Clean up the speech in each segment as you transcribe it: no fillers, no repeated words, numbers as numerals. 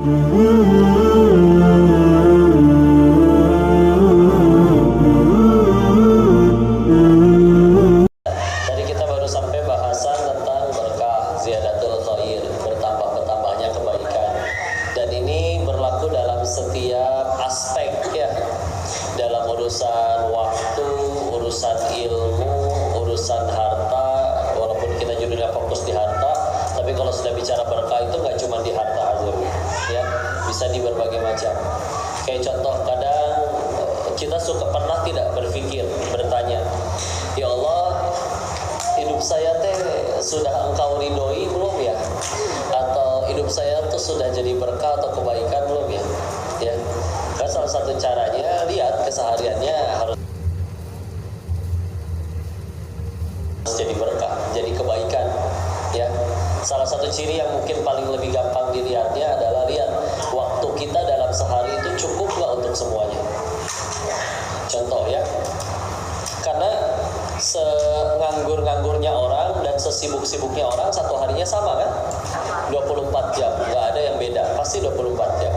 Tadi kita baru sampai bahasan tentang berkah, ziyadatul khair, bertambah-bertambahnya kebaikan. Dan ini berlaku dalam setiap aspek ya. Dalam urusan waktu, urusan ilmu, urusan harta. Walaupun kita judulnya fokus di harta, tapi kalau sudah bicara berkah itu nggak cuma di harta aja, ya. Bisa di berbagai macam. Kayak contoh, kadang kita pernah tidak berpikir, bertanya, ya Allah, hidup saya teh sudah Engkau ridhoi belum ya? Atau hidup saya tuh sudah jadi berkah atau kebaikan belum ya? Ya, kan salah satu caranya lihat kesehariannya harus jadi berkah, jadi kebaikan. Ya, salah satu ciri yang mungkin paling lebih gampang dilihatnya adalah lihat waktu kita dalam sehari itu cukup nggak untuk semuanya. Contoh ya, karena senganggur-nganggurnya orang dan sesibuk-sibuknya orang satu harinya sama kan? 24 jam, nggak ada yang beda, pasti 24 jam.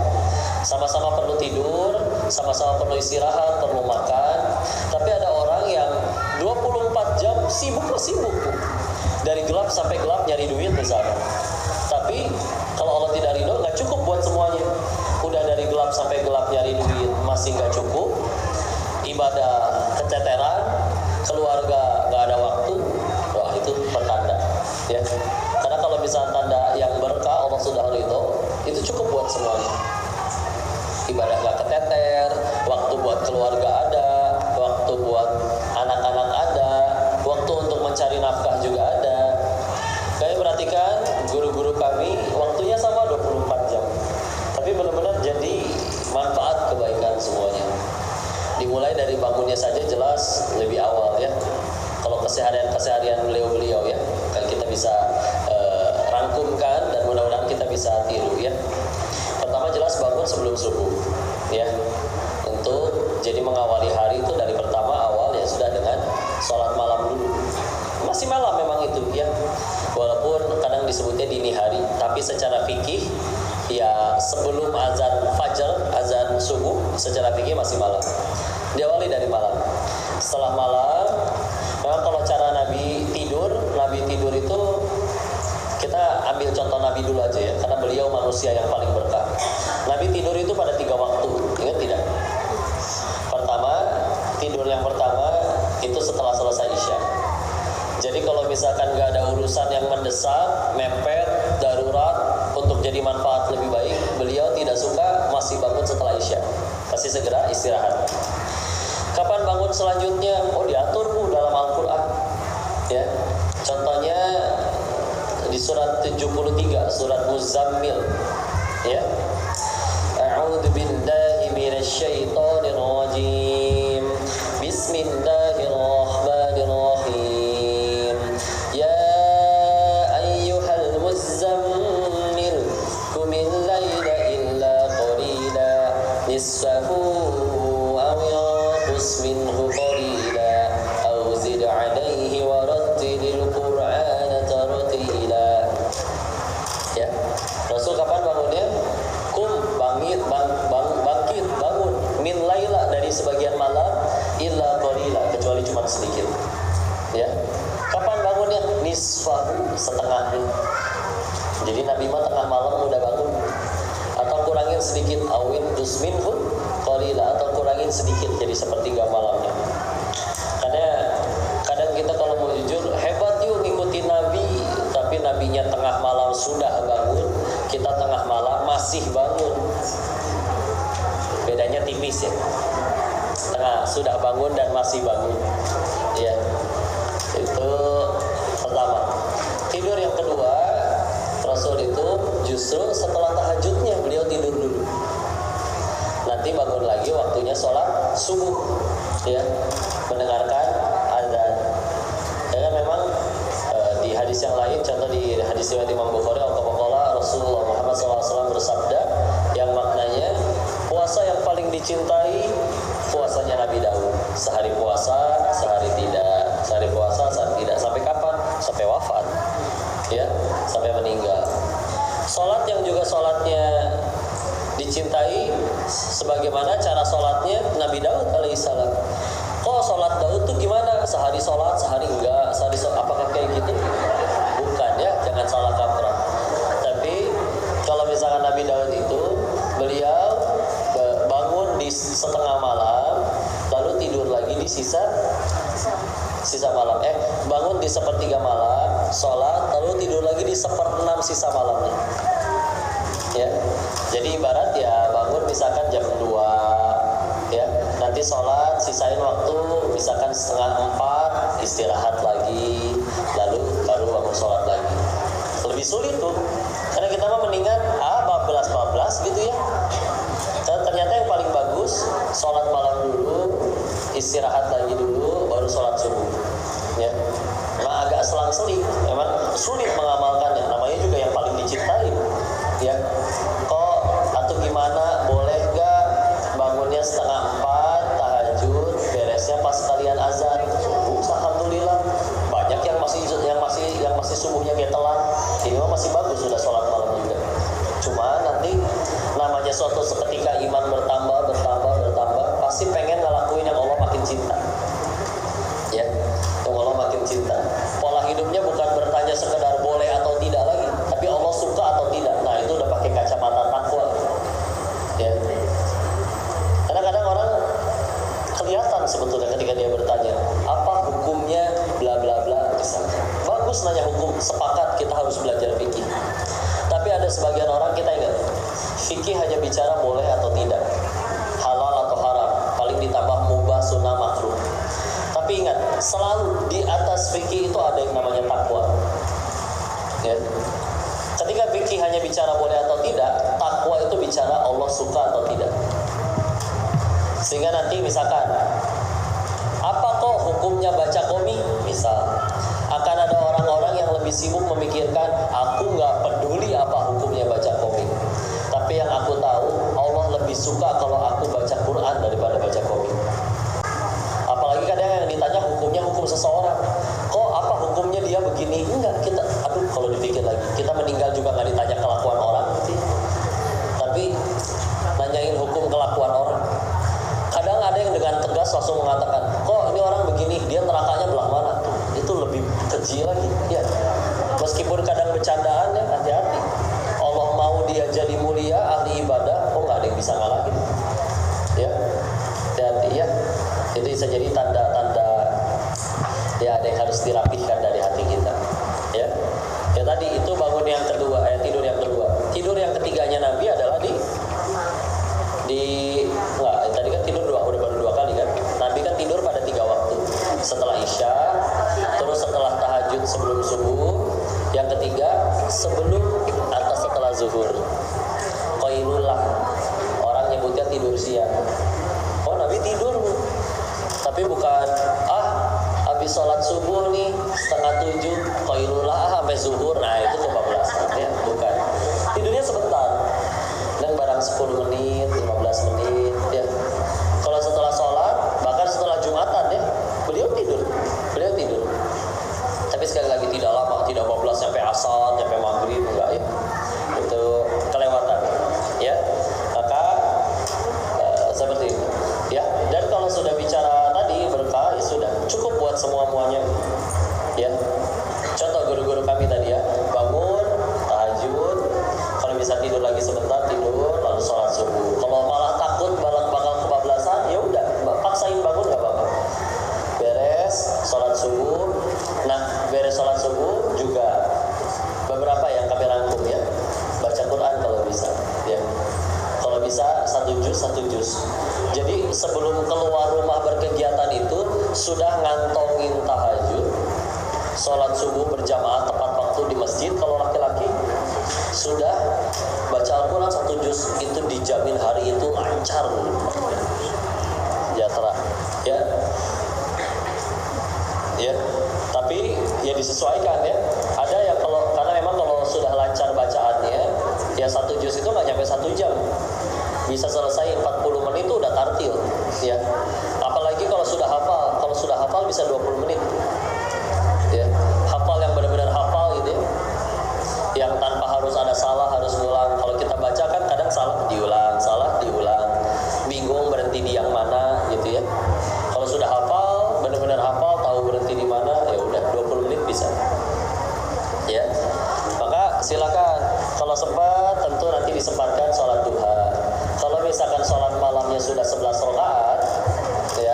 Sama-sama perlu tidur, sama-sama perlu istirahat, perlu makan. Tapi ada orang yang 24 jam sibuk. Dari gelap sampai gelap nyari duit misalnya. Tapi kalau Allah tidak ridho, nggak cukup buat semuanya. Udah dari gelap sampai gelap nyari duit masih nggak cukup. Ibadah keteteran, keluarga nggak ada waktu. Wah, itu pertanda ya. Karena kalau misalnya tanda yang berkah Allah sudah ridho, itu cukup buat semuanya. Ibadah nggak keteter, waktu buat keluarga ada, waktu buat anak-anak ada, waktu untuk mencari nafkah juga ada. Kalian perhatikan guru-guru kami waktunya sama 24 jam, tapi benar-benar jadi manfaat kebaikan semuanya. Dimulai dari bangunnya saja jelas lebih awal ya. Kalau keseharian beliau-beliau ya, kan kita bisa rangkumkan dan mudah-mudahan kita bisa tiru ya. Pertama jelas bangun sebelum subuh ya, untuk jadi mengawali hari itu dari pertama awal ya sudah dengan sholat malam dulu. Masih malam memang itu ya, walaupun kadang disebutnya dini hari, tapi secara fikih ya sebelum azan fajar, azan subuh, secara fikih masih malam. Diawali dari malam. Setelah malam, memang kalau cara Nabi tidur itu kita ambil contoh Nabi dulu aja ya, karena beliau manusia yang paling berkah. Nabi tidur itu pada 3 waktu, ingat tidak? Tidur yang pertama itu setelah selesai Isya. Jadi kalau misalkan gak ada urusan yang mendesak, mepet, darurat untuk jadi manfaat lebih baik, beliau tidak suka masih bangun setelah Isya. Pasti segera istirahat. Kapan bangun selanjutnya? Oh, diatur dalam Al-Quran ya. Contohnya di surat 73, surat Muzammil ya. A'udzu billahi minasyaitonir rajim. Bismillahirrahmanirrahim. Ya ayyuhal muzammil qumil laila illa qalila nisfahu aw yanqus minhu qalila aw zid 'alaihi wa rattilil qur'ana tartila. Ya. Rasul kapan bangunnya? Bangkit, bangun min laila, dari sebagian malam, illa qalila, kecuali cuma sedikit ya. Kapan bangunnya? Nisfahu, setengahnya. Jadi Nabi mah tengah malam udah bangun. Atau kurangin sedikit, awin dusminhu qalila, atau kurangin sedikit jadi sepertiga malamnya. Karena kadang kita kalau mau jujur hebat yuk ngikutin Nabi, tapi Nabinya tengah malam sudah bangun, kita tengah malam masih bangun. Bedanya tipis ya. Sudah bangun dan masih bangun ya. Itu pertama. Tidur yang kedua, Rasul itu justru setelah tahajudnya beliau tidur dulu. Nanti bangun lagi waktunya sholat subuh ya, mendengarkan azan. Ya memang di hadis yang lain, contoh di hadis riwayat Imam Bukhari, Rasulullah Muhammad SAW bersabda yang maknanya puasa yang paling dicintai puasanya Nabi Daud. Sehari puasa, sehari tidak. Sehari puasa, sehari tidak. Sampai kapan? Sampai wafat ya, sampai meninggal. Sholat yang juga sholatnya dicintai sebagaimana cara sholatnya Nabi Daud alaihissalam. Kok sholat Daud tuh gimana? Sehari sholat, sehari enggak, sehari sholat, apakah kayak gitu? Bukan ya, jangan salah kaprah. Tapi kalau misalkan Nabi Daud itu, beliau bangun di setengah malam, lalu tidur lagi di sisa malam. Bangun di sepertiga malam, sholat, lalu tidur lagi di 1/6 sisa malamnya. Ya, jadi ibarat ya bangun misalkan jam 2, ya, nanti sholat, sisain waktu misalkan 3:30, istirahat lagi, lalu baru bangun sholat lagi. Lebih sulit tuh, karena kita mah mendingan 14 gitu ya. Ternyata yang paling bagus sholat malam dulu, istirahat lagi dulu, baru sholat subuh. Ya, nah agak selang-seling, memang sulit mengamalkannya. Namanya juga yang paling dicintai. Ya, kok atau gimana? Boleh gak bangunnya 3:30 tahajud, beresnya pas kalian azan? Alhamdulillah. Banyak yang masih subuhnya kayak telat. Ini mah masih bagus sudah sholat malam juga. Cuma nanti namanya suatu seketika iman bertambah, pasti pengen ngelakuin yang Allah makin cinta. Ya, yang Allah makin cinta. Pola hidupnya bukan bertanya sekedar boleh atau tidak lagi, tapi Allah suka atau tidak. Nah, itu udah pakai kacamata takwa. Ya. Karena kadang orang kelihatan sebetulnya ketika dia bertanya, apa hukumnya bla bla bla misalnya. Bagus nanya hukum, sepakat kita harus belajar fikih. Tapi ada sebagian orang, kita ingat, fikih hanya bicara boleh atau tidak, halal atau haram, paling ditambah mubah, sunnah, makruh. Tapi ingat, selalu di atas fikih itu ada yang namanya takwa. Ya. Ketika fikih hanya bicara boleh atau tidak, takwa itu bicara Allah suka atau tidak. Sehingga nanti misalkan, apa kok hukumnya baca komik? Misal, akan ada orang-orang yang lebih sibuk memikirkan, aku nggak peduli apa hukumnya baca komik. Tapi yang aku tahu, Allah lebih suka kalau aku baca Quran daripada baca komik. Apalagi kadang yang ditanya hukumnya hukum seseorang. Kok apa hukumnya dia begini? Enggak, kita, kalau dipikir lagi, kita meninggal juga nggak ditanya kelakuan orang. Tapi nanyain hukum kelakuan orang. Kadang ada yang dengan tegas langsung mengatakan, kok ini orang begini, dia nerakanya belah mana? Itu lebih keji lagi. Ya. Meskipun kadang bercandaan ya, hati-hati. Allah mau dia jadi mulia, ahli ibadah, nggak ada yang bisa ngalahin. Ya, hati-hati ya. Itu bisa jadi tanda-tanda ya ada yang harus dirapihkan dari hati kita. Ya, ya tadi itu bangun yang kedua, tidur yang kedua. Tidur yang ketiganya Nabi adalah tadi kan tidur udah baru 2 kali kan. Nabi kan tidur pada 3 waktu. Setelah Isya, terus setelah tahajud sebelum subuh, yang ketiga sebelum atau setelah zuhur. Qailullah, orang nyebutnya tidur siang. Oh, Nabi tidur, tapi bukan habis sholat subuh nih 6:30 qailullah sampai zuhur. Nah, itu kebablasan ya, bukan. Tidurnya sebentar, dan barang 10 menit, 15 menit ya. Kalau setelah sholat, bahkan setelah Jumatan ya, beliau tidur. Tapi sekali lagi tidak lama, tidak 12 sampai asar, sampai maghrib, enggak ya. Itu kelewatan ya. Maka seperti itu ya. Dan kalau sudah bicara tadi berkah, ya sudah cukup buat semua-muanya ya. Contoh guru-guru kami tadi ya, bangun tahajud, kalau bisa tidur lagi sebentar, tidur lalu sholat subuh. Kalau malah takut bakal kebablasan, ya udah paksain bangun nggak apa-apa. Beres sholat subuh. Nah, beres sholat subuh juga beberapa yang kami rangkum ya, baca Quran kalau bisa ya. Kalau bisa 1 juz. Jadi sebelum keluar rumah berkegiatan itu sudah ngantongin tahajud, sholat subuh berjamaah tepat waktu di masjid. Kalau laki-laki sudah baca Al-Quran 1 juz, itu dijamin hari itu lancar, sejahtera ya. Ya, tapi ya disesuaikan ya. Ada yang karena memang kalau sudah lancar bacaannya, ya 1 juz itu nggak nyampe 1 jam, bisa selesai 40 menit itu udah tartil ya. Apalagi kalau sudah hafal bisa 20 menit ya. Hafal yang benar-benar hafal gitu ya, yang tanpa harus ada salah, harus ngulang. Kalau kita baca kan kadang salah diulang silakan. Kalau sempat, tentu nanti disempatkan sholat duha. Kalau misalkan sholat malamnya sudah 11 rakaat, ya,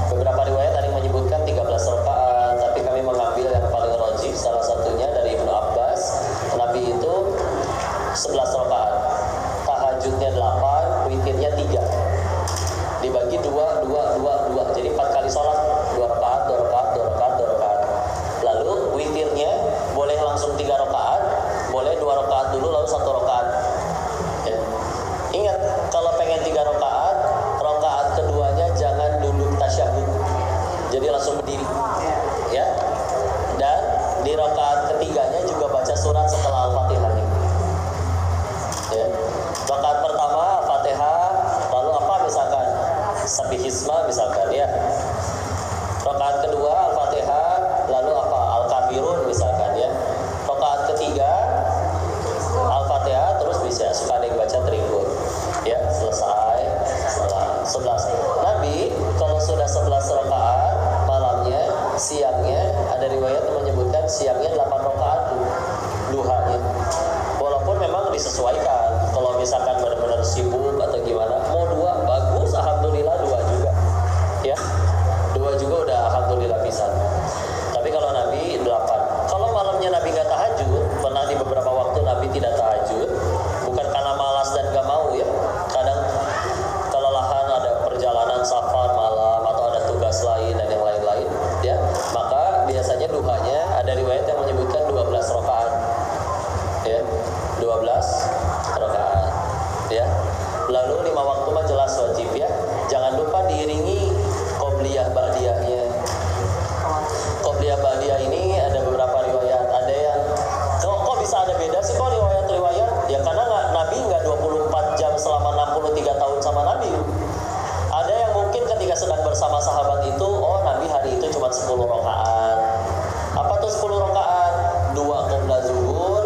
beberapa riwayat ada yang menyebutkan 13 rakaat, tapi kami mengambil yang paling rajih, salah satunya dari Ibnu Abbas. Nabi itu 11 rakaat, tahajudnya 8, witirnya 3, dibagi 2, jadi 4 kali sholat, 2 rakaat, 2 rakaat, 2 rakaat, 2 rakaat. Lalu witirnya boleh langsung 3 rakaat, boleh 2 rakaat dulu lalu 1 rakaat. Ya. Ingat, kalau pengen 3 rakaat, rakaat keduanya jangan duduk tasyahud, jadi langsung berdiri, ya. Dan di rakaat ketiganya juga baca surat setelah Al-Fatihah. Ya. Rakaat pertama Al-Fatihah, lalu apa misalkan? Sabihisma misalkan, ya. Rakaat kedua Al-Fatihah, lalu apa? Al-Kafirun misalkan, ya. Rakaat ketiga Al-Fatihah, terus bisa suka ada yang baca Tribun, ya, selesai setelah 11. Nabi kalau sudah 11 rakaat malamnya, siangnya ada riwayat yang menyebutkan siangnya 8 rakaat duhanya. Walaupun memang disesuaikan, kalau misalkan benar-benar sibuk atau gimana, mau 2 bagus, alhamdulillah 2 juga, ya. 2 juga udah alhamdulillah bisa. Tapi kalau Nabi 8. Kalau malamnya Nabi nggak tahajud, pernah di beberapa waktu Nabi tidak tahajud, bukan karena malas dan nggak mau, ya. Kadang kelelahan, ada perjalanan safar malam atau ada tugas lain dan yang lain-lain, ya. Maka biasanya duhanya ada riwayat yang menyebutkan 12 rakaat, ya, 12 rakaat, ya. Lalu 5 waktu mah jelas wajib, ya. Jangan lupa diiringi qobliyah ba'diyahnya. Qobliyah ba'diyah ini ada beberapa riwayat, ada yang kok bisa ada beda sih kok riwayat-riwayat? Ya karena Nabi nggak 24 jam selama 63 tahun sama Nabi. Ada yang mungkin ketika sedang bersama sahabat itu, oh Nabi hari itu cuma 10 rakaat. Apa tuh 10 rakaat? 2 qobla zuhur,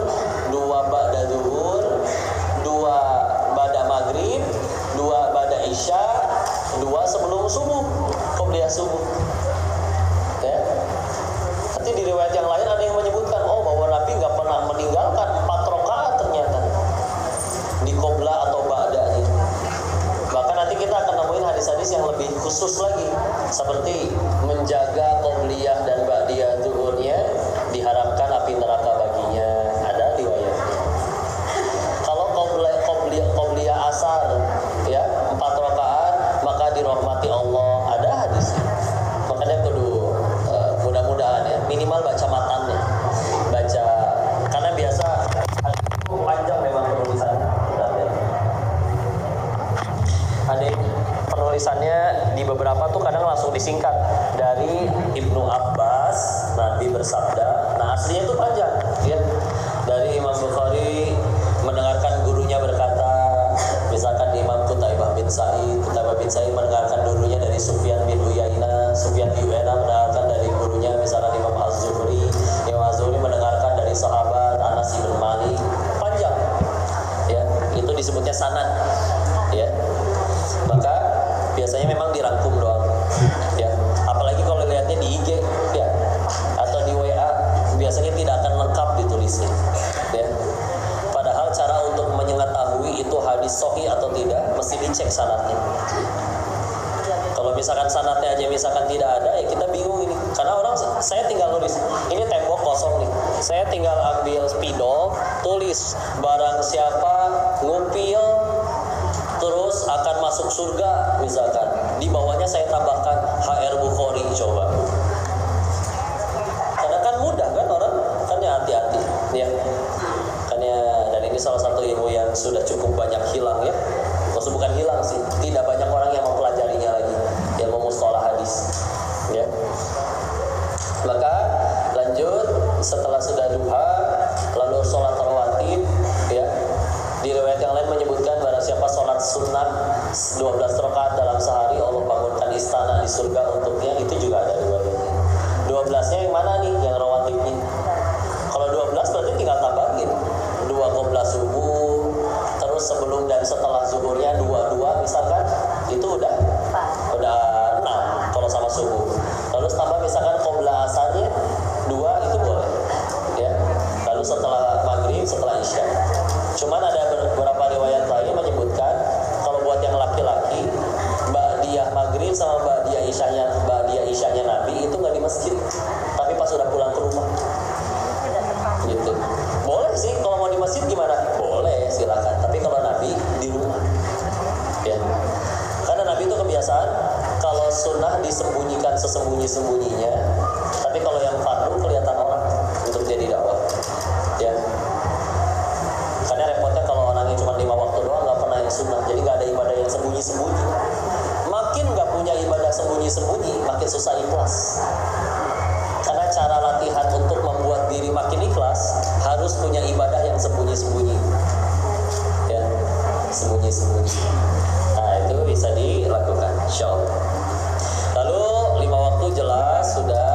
2 ba'da zuhur, 2 ba'da maghrib, 2 ba'da isya, 2 sebelum subuh, qobliyah subuh. Ya. Nanti di riwayat yang lain ada yang menyebutkan, oh bahwa Nabi nggak pernah meninggalkan 4 rakaat ternyata di qobla atau ba'danya. Bahkan nanti kita akan nemuin hadis-hadis yang lebih khusus lagi, seperti menjaga qobliyah dan ba'diyah zuhurnya diharamkan api neraka baginya, ada riwayatnya. Kalau qobliyah asar, ya, 4 rakaat maka dirahmati Allah, ada hadisnya. Makanya kudu mudah-mudahan, ya, minimal baca matannya, baca, karena biasa panjang memang penulisannya. Ada penulisannya di beberapa tuh kadang langsung disingkat dari Ibnu Abbas, Nabi bersabda. Nah aslinya itu panjang, ya. Dari Imam Bukhari mendengarkan gurunya berkata, misalkan Imam Qutaibah bin Sa'id mendengarkan gurunya dari Sufyan bin Uyainah mendengarkan dari gurunya misalkan Imam Az-Zuhri mendengarkan dari sahabat Anas bin Malik, panjang, ya. Itu disebutnya sanad, ya. Maka biasanya memang dirangkum doang, ya. Apalagi kalau lihatnya di IG, ya, atau di WA, biasanya tidak akan lengkap ditulisnya, ya. Padahal cara untuk mengetahui itu hadis sahih atau tidak mesti dicek sanadnya. Kalau misalkan sanadnya aja misalkan tidak ada, ya kita bingung ini. Karena orang, saya tinggal nulis, ini tembok kosong nih, saya tinggal ambil spidol, tulis barang siapa ngupil terus akan masuk surga misalkan, di bawahnya saya tambahkan HR Bukhari, coba. Karena kan mudah kan orang, kan ya hati-hati, ya. Kan ya, dan ini salah satu ilmu yang sudah cukup banyak hilang, ya. Maksud bukan hilang sih, tidak banyak orang yang mempelajarinya lagi, ilmu mustalah hadis, ya. Maka lanjut, setelah sudah duha lalu sholat rawatib, ya. Di riwayat yang lain menyebutkan barang siapa sholat sunat 12 rakaat dalam sehari, Allah bangunkan istana di surga untuknya. Itu juga ada riwayatnya. 12-nya yang mana nih? Yang rawatibnya. Kalau 12 berarti tinggal tambahin 2 qobla subuh, terus sebelum dan setelah zuhurnya 2 misalkan, itu udah 6 kalau sama subuh. Lalu tambah misalkan qobla asarnya 2, itu boleh, ya. Lalu setelah maghrib, setelah sembunyi-sembunyinya. Tapi kalau yang fardu kelihatan orang untuk jadi dakwah. Ya. Karena repotnya kalau orangnya cuma 5 waktu doang, nggak pernah yang sunnah, jadi nggak ada ibadah yang sembunyi-sembunyi. Makin nggak punya ibadah sembunyi-sembunyi, makin susah ikhlas. Karena cara latihan untuk membuat diri makin ikhlas harus punya ibadah yang sembunyi-sembunyi. Ya, sembunyi-sembunyi. Nah, itu bisa dilakukan, insyaallah. Lalu 5 waktu jelas sudah.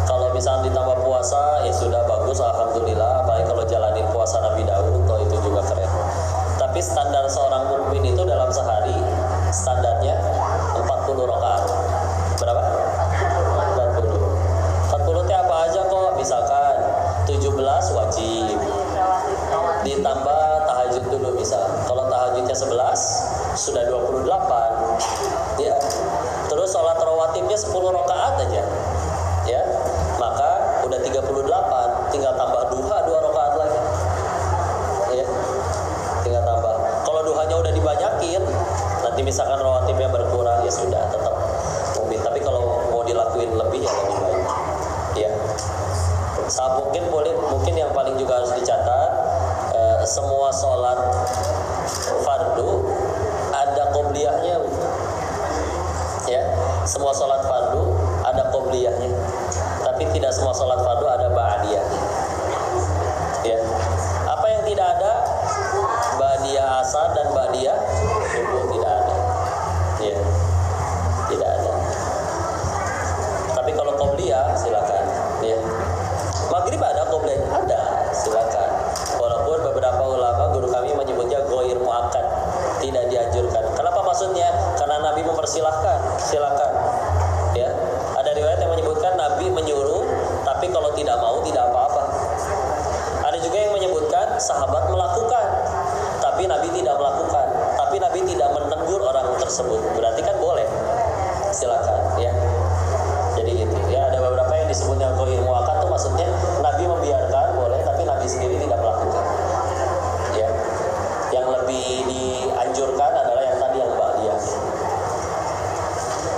Kalau misalnya ditambah puasa, ya sudah bagus, alhamdulillah. Baik kalau jalanin puasa Nabi Daud, toh itu juga keren. Tapi standar seorang mukmin itu dalam sehari standarnya 40 rakaat. Berapa? 40. 40 itu apa aja kok? Misalkan 17 wajib. Ditambah tahajud dulu misal. Kalau tahajudnya 11 sudah 28. Ya. Terus sholat rawatibnya 10 rakaat aja. Ya. Maka udah 38, tinggal tambah duha 2 rakaat lagi. Ya. Tinggal tambah. Kalau duhanya udah dibanyakin, nanti misalkan rawatibnya berkurang, ya sudah tetap mungkin. Tapi kalau mau dilakuin lebih ya lebih baik. Ya. Mungkin yang paling juga harus dicatat, semua sholat fardu ada qobliyahnya. Ya, semua sholat fardu ada qobliyahnya. Tapi tidak semua sholat fardu ada ba'diyahnya. Ya. Apa yang tidak ada? Ba'diyah asar dan ba'diyah subuh tidak ada. Ya. Tidak ada. Tapi kalau qobliyah silakan. Ya. Maghrib ada qobliyahnya? Ada, silakan. Walaupun beberapa ulama guru kami menyebutnya ghair muakkad, tidak dianjurkan. Kenapa maksudnya? Karena Nabi mempersilahkan, silakan. Ya. Ada riwayat yang menyebutkan Nabi menyuruh, tapi kalau tidak mau tidak apa-apa. Ada juga yang menyebutkan sahabat melakukan, tapi Nabi tidak melakukan. Tapi Nabi tidak menegur orang tersebut. Berarti kan boleh. Silakan, ya. Jadi gitu. Ya, ada beberapa yang disebutnya ghair muakkad, itu maksudnya Nabi membiarkan boleh, tapi Nabi sendiri tidak melakukan. Ya. Yang lebih dianjurkan adalah yang tadi yang ba'diyah.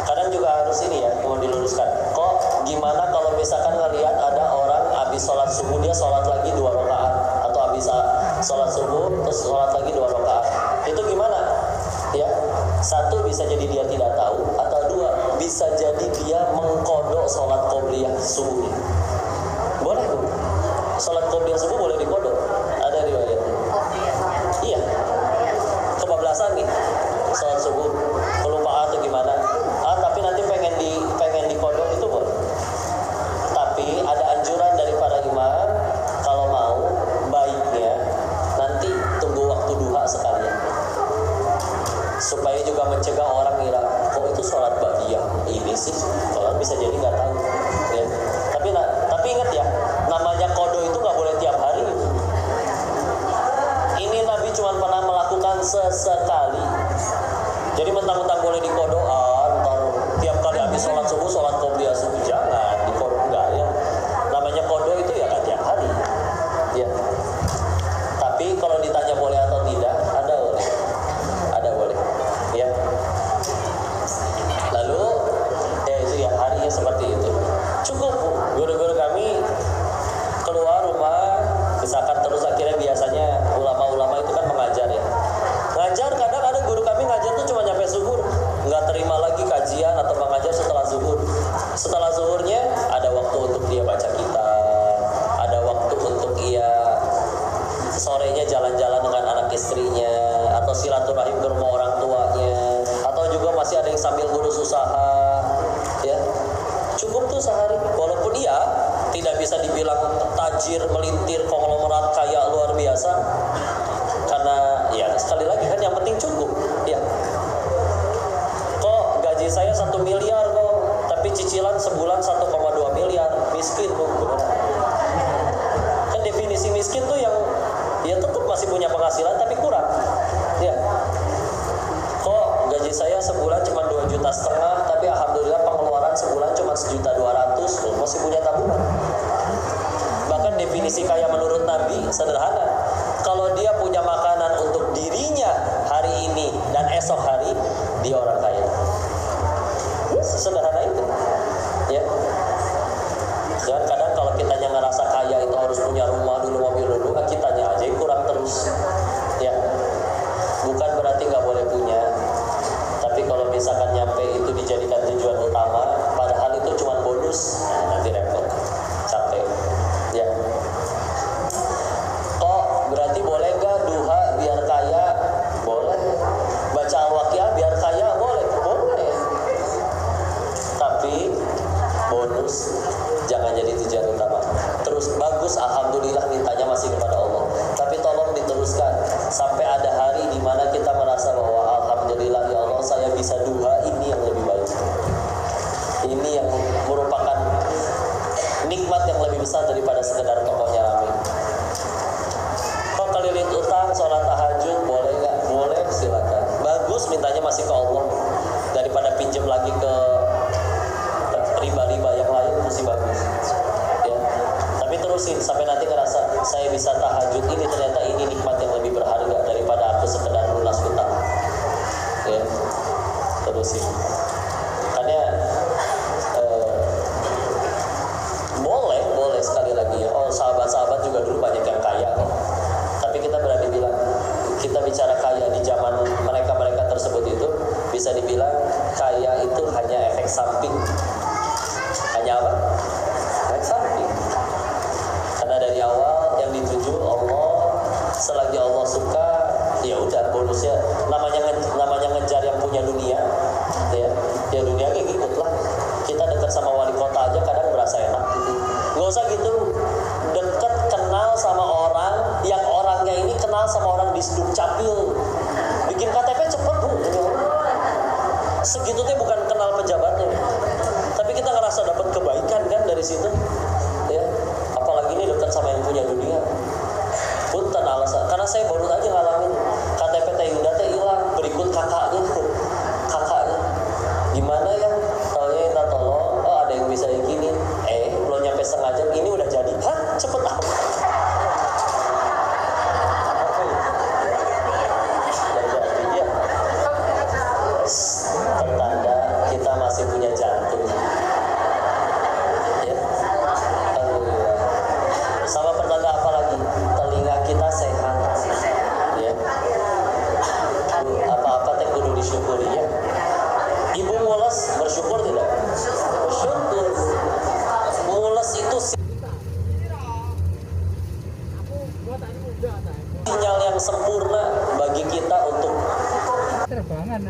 Kadang juga harus ini ya, mau diluruskan. Kok gimana kalau misalkan ngelihat ada orang habis sholat subuh dia sholat lagi 2 rakaat, atau habis sholat subuh terus sholat lagi 2 rakaat? Itu gimana? Ya, satu bisa jadi dia tidak tahu, atau dua bisa jadi dia mengkodok sholat qobliyah subuhnya. Boleh tuh, sholat qobliyah subuh boleh dikodok. Ada riwayatnya. Iya, kebablasan nih sholat subuh, kelupaan atau gimana? Tapi nanti pengen dikodok itu boleh. Tapi ada anjuran dari para imam, kalau mau baiknya nanti tunggu waktu duha sekalian, supaya juga mencegah orang ngira kok itu sholat ba'diyah ini sih, orang bisa jadi nggak tahu. Ya. Tapi ingat ya, namanya kodo itu nggak boleh tiap hari. Ini Nabi cuma pernah melakukan sesekali. Jadi mentang-mentang boleh dikodo, ntar tiap kali habis sholat subuh, sholat qobliyah subuh, jangan dikodo, enggak ya. Namanya kodo itu ya kan tiap hari. Ya. Tapi kalau ditanya boleh atau tidak, ada boleh. Ya. Lalu itu ya harinya seperti itu. Cukup guru-guru kami keluar rumah, misalkan terus akhirnya biasanya ulama-ulama itu kan mengajar ya. Ngajar kadang ada guru kami ngajar tuh cuma nyampe zuhur, nggak terima lagi kajian atau mengajar setelah zuhur. Setelah zuhurnya ada waktu untuk dia baca kitab, ada waktu untuk ia sorenya jalan-jalan dengan anak istrinya, atau silaturahim ke rumah orang tuanya, atau juga masih ada yang sambil ngurus usaha. Ya, cukup tuh sehari. Walaupun dia tidak bisa dibilang tajir, melintir, konglomerat kaya luar biasa, karena ya sekali lagi kan yang penting cukup. Ya, kok gaji saya 1 miliar kok, tapi cicilan sebulan 1,2 miliar, miskin kok. Kan definisi miskin tuh yang ya tetap masih punya penghasilan tapi kurang. Ya, kok gaji saya sebulan cuma 2,5 juta, tapi alhamdulillah pengeluaran sebulan cuma 1,2 juta, masih punya tabungan. Bahkan definisi kaya menurut Nabi sederhana. Kalau dia punya makanan untuk dirinya hari ini dan esok hari, dia orang kaya. Sederhana itu. Ya. alhamdulillah mintanya masih kepada Allah. Tapi tolong diteruskan sampai ada hari di mana kita merasa bahwa alhamdulillah ya Allah, saya bisa duha ini yang lebih baik. Ini yang merupakan nikmat yang lebih besar daripada sekedar tokohnya rame. Kok kelilit utang, sholat tahajud, boleh nggak? Boleh, silakan. Bagus, mintanya masih ke Allah daripada pinjam lagi ke riba-riba yang lain, masih bagus. Ya. Tapi terusin sampai nanti ngerasa saya bisa tahajud ini, ternyata ini nikmat yang lebih berharga daripada aku sekedar lunas utang. Ya. Terusin. Karena boleh sekali lagi ya. Oh, sahabat-sahabat juga dulu banyak yang kaya kok. Tapi kita berani bilang, kita bicara kaya di zaman mereka tersebut itu bisa dibilang kaya itu hanya efek samping. Hanya apa? Efek samping. Karena dari awal yang dituju Allah, selagi Allah suka, ya udah bonusnya. Namanya ngejar yang punya dunia, ya dunia kayak gitu lah. Kita dekat sama wali kota aja kadang berasa enak gitu. Gak usah gitu, deket kenal sama orang yang orangnya ini kenal sama orang di Dukcapil, bikin KTP cepet bu. Segitu tuh bukan kenal pejabatnya, tapi kita ngerasa dapat kebaikan kan dari situ, ya. Apalagi ini dekat sama yang punya dunia. Punten alasan, karena saya baru aja ngalamin KTP Teh Yunda teh hilang, berikut kakaknya. Gimana ya? Taunya minta tolong, oh ada yang bisa gini. Belum nyampe setengah jam, ini udah jadi. Hah? Cepet amat. Pertanda kita masih punya jantung. Ya. Alhamdulillah. Sama pertanda apa lagi? Telinga kita sehat. Ya. Apa-apa teh kudu disyukuri ya. Ibu mules bersyukur tidak? Bersyukur. Mules itu sinyal yang sempurna bagi kita untuk terbangan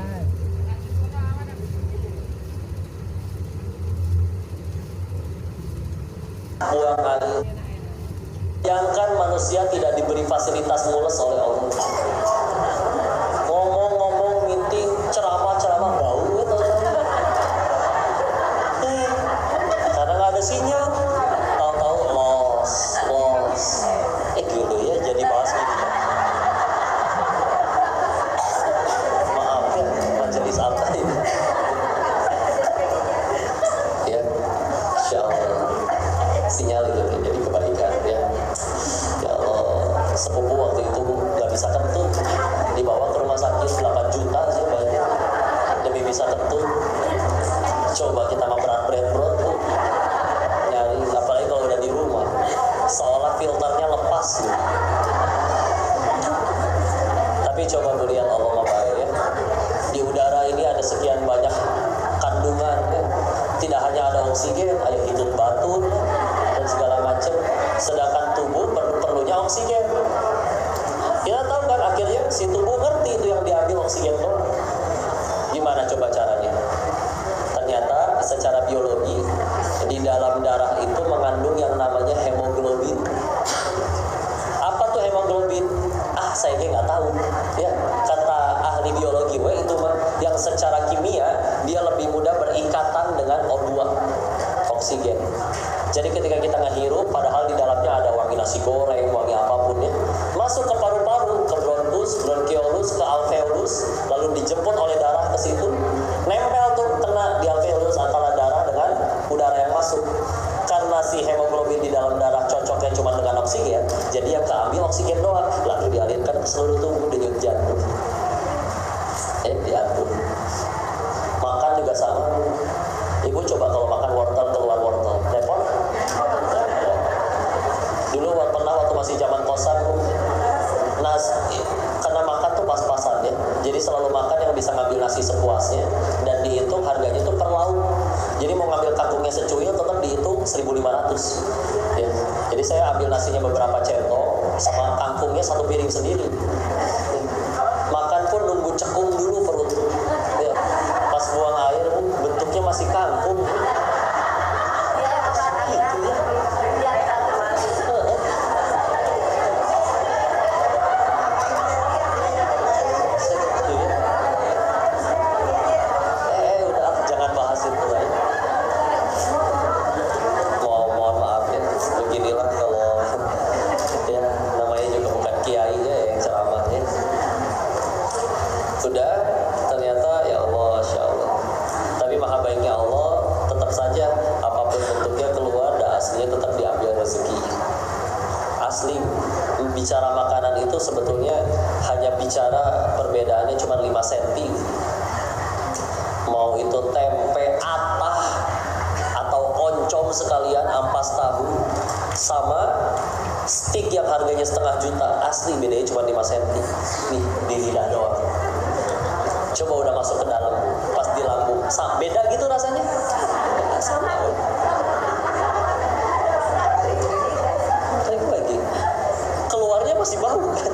buang air. Bayangkan manusia tidak diberi fasilitas mules oleh Allah. Ngomong-ngomong, meeting, ceramah bau gitu. Karena nggak ada sinyal, tahu-tahu los. Gitu ya, jadi bahas gini. Maaf ya, majelis apa ini? Ya, insya Allah sinyal itu jadi kebaikan ya. Ya Allah, sepupu waktu itu nggak bisa kentut, dibawa ke rumah sakit 8 juta sih banyak demi bisa kentut. Coba kita mah berat bro, nyari, apalagi kalau udah di rumah, seolah filternya lepas gitu. Tapi coba melihat Allah mah baik ya. Di udara ini ada sekian banyak kandungan ya. Tidak hanya ada oksigen, ada hidup batu dan segala macam. Sedangkan tubuh perlunya oksigen. Kita tahu kan akhirnya si tubuh ngerti itu yang diambil oksigen doang. Gimana coba caranya? Ternyata secara biologi di dalam darah itu mengandung yang namanya hemoglobin. Apa tuh hemoglobin? Saya nggak tahu. Ya, kata ahli biologi, itu mah yang secara kimia dia lebih mudah berikatan dengan O2, oksigen. Jadi ketika kita ngehirup, padahal di dalamnya ada wangi nasi goreng, wangi apapun ya, masuk ke paru-paru, ke bronkus, bronchiolus, ke alveolus, lalu dijemput oleh darah ke situ, nempel tuh kena di alveolus antara darah dengan udara yang masuk. Karena si hemoglobin di dalam darah cocoknya cuma dengan oksigen, jadi yang keambil oksigen doang, lalu dialirkan ke seluruh tubuh denyut jantung. Diatur. Makan juga sama. Ibu coba kalau makan wortel keluar wortel, repot? Dulu pernah waktu masih zaman kosan, karena makan tuh pas-pasan ya. Jadi selalu makan yang bisa ngambil nasi sepuasnya, dan dihitung harganya tuh per lauk. Jadi mau ngambil kangkungnya secuil tetap dihitung 1.500 ya. Jadi saya ambil nasinya beberapa centong sama kangkungnya satu piring sendiri. Makan pun nunggu cekung dulu perut ya. Pas buang air bentuknya masih kangkung gitu ya. bicara makanan itu sebetulnya hanya bicara perbedaannya cuma 5 cm. Mau itu tempe atah atau oncom sekalian, ampas tahu, sama stik yang harganya 1,5 juta, asli bedanya cuma 5 cm. Nih di lidah doang. Coba udah masuk ke dalam, pas di lambung, beda gitu rasanya? Sama. Tapi lagi keluarnya masih bau kan?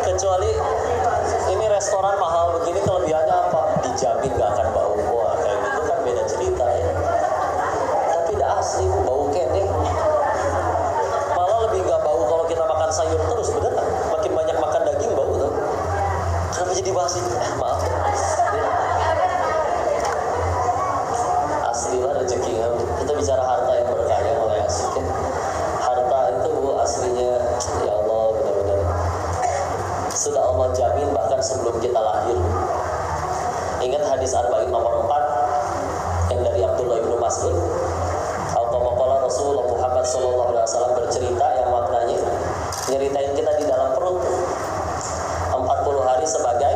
Kecuali ini restoran mahal begini, kelebihannya apa? Dijamin gak akan bau. Wah kayak gitu kan beda cerita ya. Tapi udah asli bau kene. Malah lebih gak bau kalau kita makan sayur terus, bener kan? Makin banyak makan daging bau tuh. Kenapa jadi bahas ini? Maaf. Asli lah rezekinya. Kita bicara harta yang berkah yang mulai asik ya. Harta itu aslinya ya Allah benar-benar sudah Allah jamin bahkan sebelum kita lahir. Ingat hadis Arba'in nomor 4 yang dari Abdullah bin Mas'ud. Al-Qamaqala Rasulullah Muhammad SAW bercerita yang maknanya nyeritain kita di dalam perut 40 hari sebagai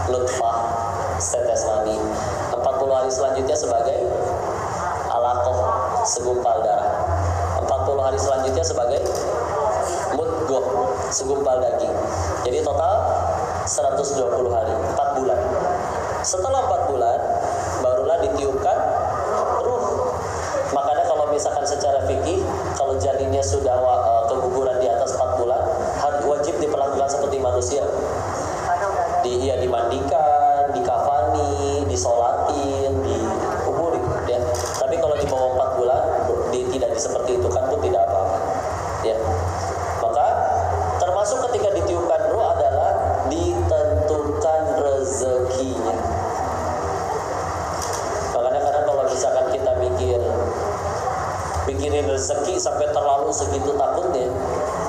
nutfah, setetes mani, 40 hari selanjutnya sebagai alaqah, segumpal darah, 40 hari selanjutnya sebagai mudghah, segumpal daging. Jadi total 120 hari, 4 bulan. Setelah 4 bulan barulah ditiupkan ruh. Makanya kalau misalkan secara fikih, kalau janinnya sudah keguguran di atas 4 bulan, wajib diperlakukan seperti manusia. Dimandikan, dikafani, disolatin, dikuburin ya. Tapi kalau di bawah 4 bulan tidak seperti itu kan pun tidak apa-apa ya. Maka termasuk ketika ditiupkan ruh adalah ditentukan rezekinya. Makanya kadang kalau misalkan kita mikirin rezeki sampai terlalu segitu takutnya,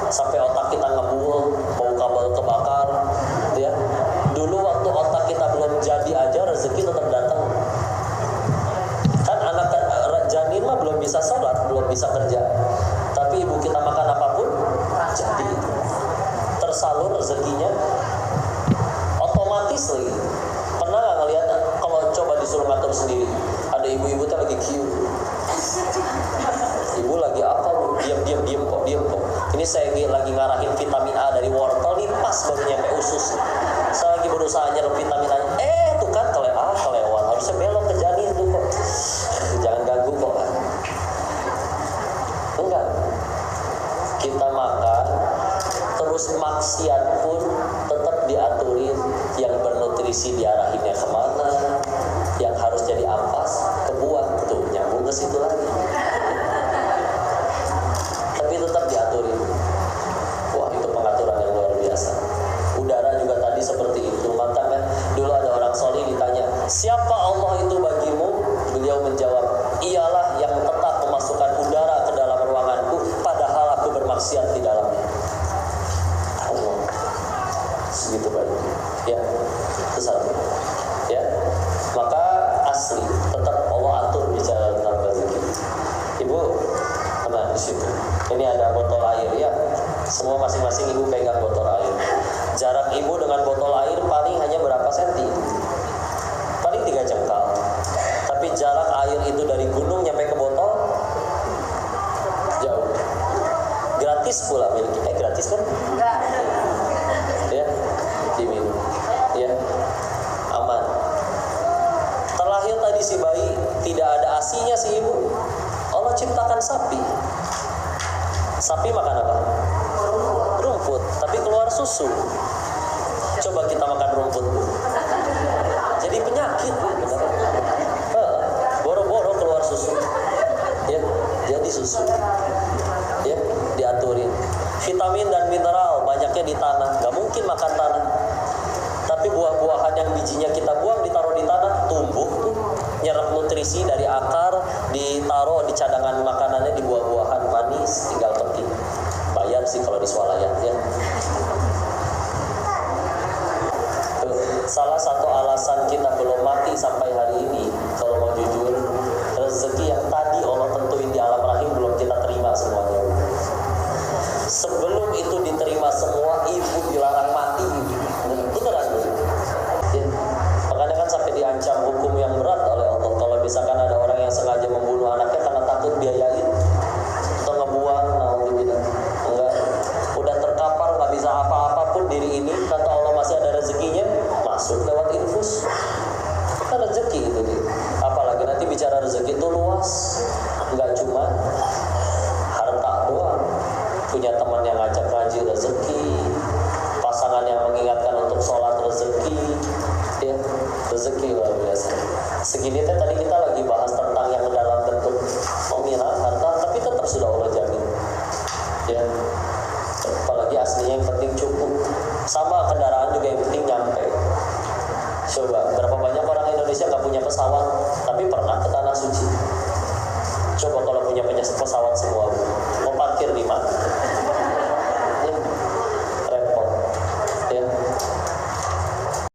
sampai otak kita ngebul, mau kabel kebakar ya. Dulu waktu otak kita belum jadi aja rezeki tetap datang. Kan anak janin mah belum bisa sholat, belum bisa kerja, tapi ibu kita makan apapun jadi tersalur rezekinya otomatis lagi. Pernah nggak ngelihat kalau coba disuruh ngatur sendiri, ada ibu-ibu tuh lagi kiu, ibu lagi apa bu? Diam kok. Ini saya lagi ngarahin vitamin A dari wortel nih, pas baru nyampe usus. Saya lagi berusaha nyerap vitamin A, tuh kan kelewat, harusnya belok ke janin tuh kok. Jangan ganggu kok. Enggak, kita makan terus maksiat pun tetap diaturin, yang bernutrisi diarahinnya kemana, yang harus jadi ampas kebuang tuh nyambung ke situ lagi. Tapi tetap diaturin. Wah itu pengaturan yang luar biasa. Udara juga tadi seperti itu. Makanya dulu ada orang soleh ditanya, siapa Allah itu bagimu? Beliau menjawab, ialah yang tetap memasukkan udara ke dalam ruanganku padahal aku bermaksiat di dalamnya. Allah, segitu banyak. Ya, itu satu. Ya, maka asli tetap Allah atur bicara tentang rezeki. Ibu, di situ. Ini ada botol air ya. Semua masing-masing ibu pegang botol air. Jarak ibu dengan botol air paling hanya berapa senti? Paling 3 jengkal. Tapi jarak air itu dari gunung nyampe ke botol jauh. Gratis pula milik kita. Gratis kan? Enggak. Ya, diminum. Ya, aman. Terlahir tadi si bayi tidak ada asinya si ibu. Allah ciptakan sapi. Sapi makan apa? Rumput, tapi keluar susu. Coba kita makan rumput, jadi penyakit. Boro-boro keluar susu. Ya, jadi susu. Ya, diaturin. Vitamin dan mineral banyaknya di tanah. Gak mungkin makan tanah. Tapi buah-buahan yang bijinya kita buang ditaruh di tanah, tumbuh tuh, nyerap nutrisi dari akar, ditaruh di cadangan makanannya di buah-buahan manis, tinggal petik. Bayar sih kalau di swalayan ya. Salah satu alasan kita belum mati sampai hari ini, kalau mau jujur, rezeki yang tadi Allah tentuin di alam rahim belum kita terima semua. segini teh tadi kita lagi bahas